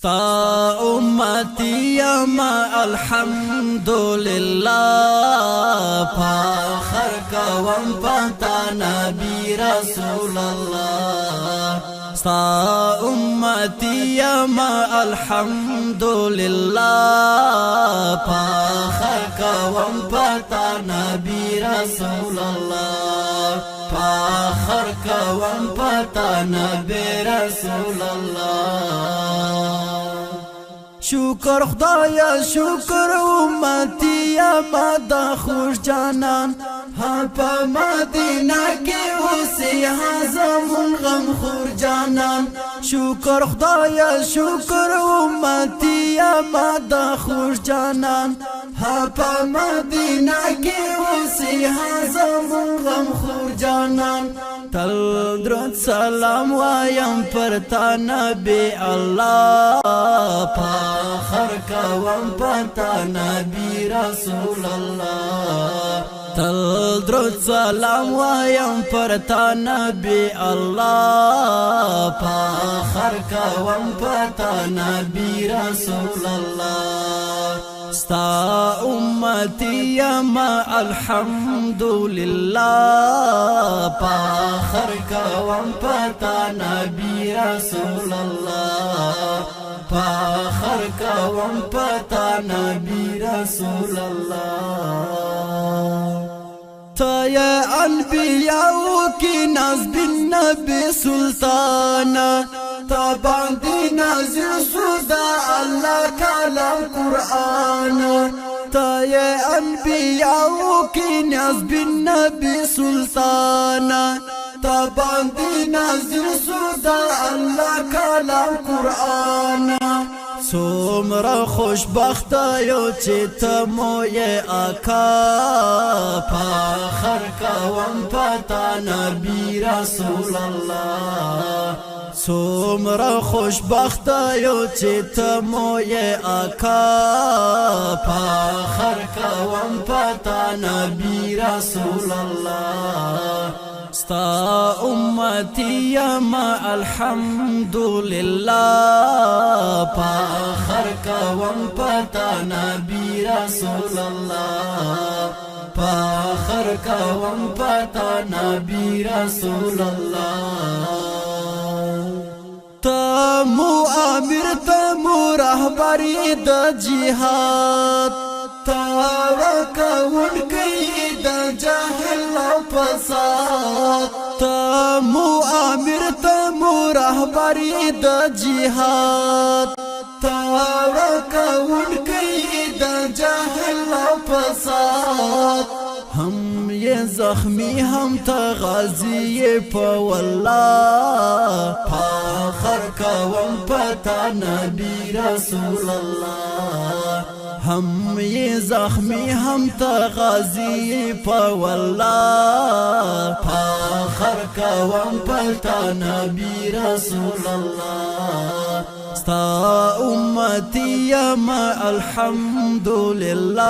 ستا امتی یما الحمدللہ فخر کوم پتا نبی رسول اللہ ستا امتی یما الحمدللہ فخر کوم پتا نبی رسول اللہ فخر کوم پتا نبی رسول اللہ شکر خدایا شکر امتی اما دا خوش جانان ہاں پا مدینہ کی اسی حضم غم خور جانان شکر خدایا شکر امتی اما دا خوش جانان ہاں پا مدینہ کی اسی حضم غم خور جانان تل درود سلام وایم پر تا نبی اللہ فخر کوم پتا نبی رسول اللہ تل درود سلام وایم پر تا نبی اللہ فخر کوم پتا نبی رسول اللہ ستا امتی یما الحمدللہ فخر کوم پتا نبی رسول اللہ فخر کوم پتا نبی رسول اللہ تا یا انبیاء کی ناز بن نبی سلطان تا باندی نازل سودا اللہ کلام قرآن تا یا انبیاء کی ناز بن نبی سلطان تا باندی نازل سودا اللہ کلام قرآن سومرا خوشبخت یو چې ته مو یې آقا فخر کوم پتا نبی رسول الله سومرا خوشبخت یو چې ته مو یې آقا فخر کوم پتا نبی رسول الله ستا امتی یما الحمدللہ فخر کوم پتا نبی رسول اللہ فخر کوم پتا نبی رسول اللہ تمو امیر تمو رہبری د جہاد تاوکون کئی دا جاہل و فساد تمو امیر تمو رہبری دا جہاد تاوکون کئی دا جاہل و فساد ہم یہ زخمی ہم تا غازی پا واللہ فخر کوم پتا نبی رسول اللہ ہم یہ زخمی ہم تا غازی پا واللہ فخر کوم پتا نبی رسول اللہ ستا امتی یما الحمدللہ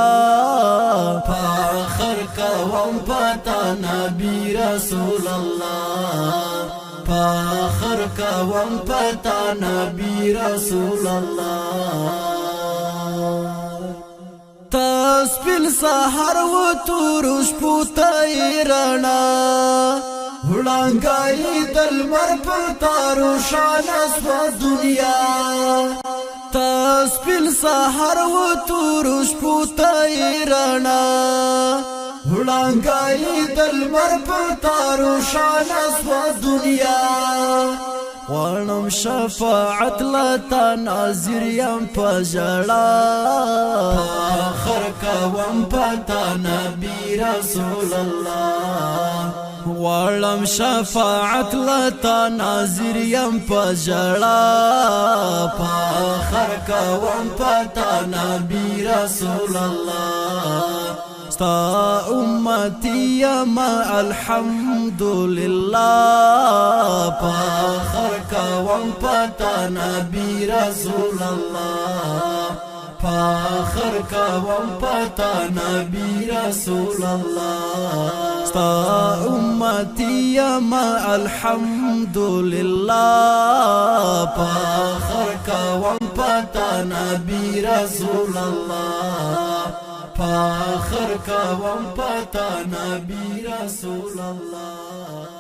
فخر کوم پتا نبی رسول اللہ فخر کوم پتا نبی رسول اللہ تسپل سحر و تورش پوتای رنا وړانګای دلمر پتارو شان اسوا دنیا تسپل سحر و تورش پوتای رنا وړانګای دلمر پتارو شان اسوا دنیا غواړم شفاعت لتا ناظر یم په ژړا فخر کوم پتا نبی رسول الله غواړم شفاعت لتا ناظر یم په ژړا فخر کوم پتا نبی رسول الله ستا امتی یما الحمدللہ فخر کوم پتا نبی رسول اللہ فاخر کوم پتا نبی رسول الله ستا امتی ما الحمدلله فاخر کوم پتا نبی رسول الله فاخر کوم پتا نبی رسول الله